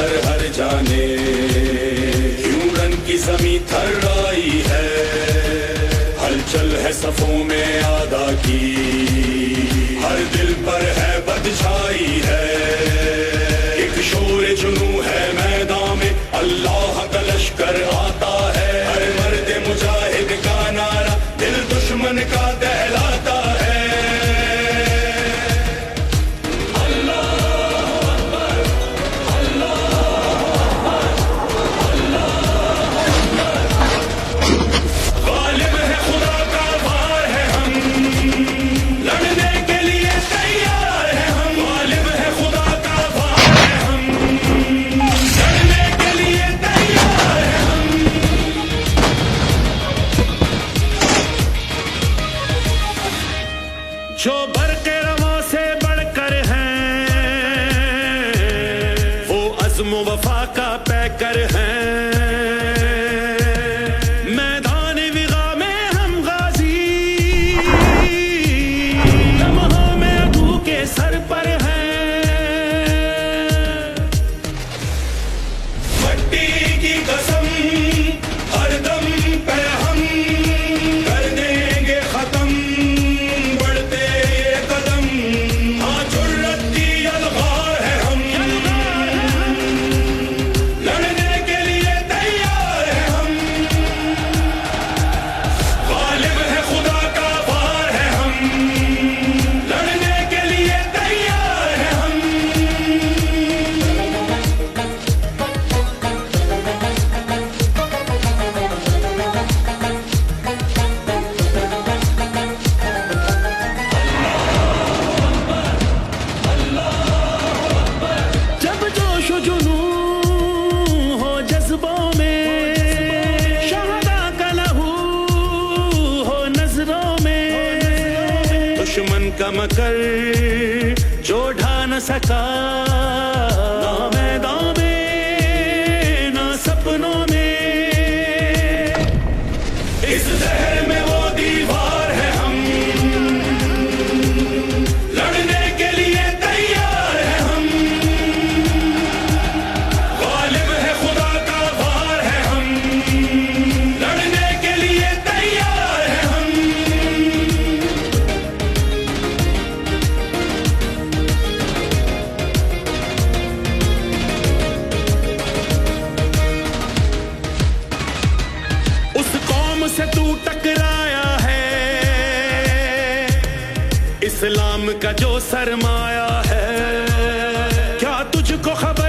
در ہر جانے، یوں رن کی زمیں تھر آئی ہے، ہلچل ہے صفوں میں آدھا کی، ہر دل پر ہے بد چھائی ہے، ایک شور جنوں ہے میدان میں، اللہ کا لشکر آتا ہے، ہر مرد مجاہد کا نعرہ دل دشمن کا دہلاتا ہے۔ جو برق رواں سے بڑھ کر ہیں، وہ عزم و وفا کا پیکر ہیں، میدان وغا میں ہم غازی، لمحوں میں عدو کے سر پر ہیں، مٹی کی قسم ہر دم پہ ہم کر دیں گے ختم، دشمن کا مکر جو ڈھا نہ سکا، نہ میدان میں نہ سپنوں میں، اس زہر میں وہ دیوار ہے، ہم لڑنے کے لیے تیار ہیں، ہم غالب ہے خدا کا وار ہے، ہم لڑنے کے لیے تیار ہیں، ہم سے تو ٹکرایا ہے، اسلام کا جو سرمایہ ہے، کیا تجھ کو خبر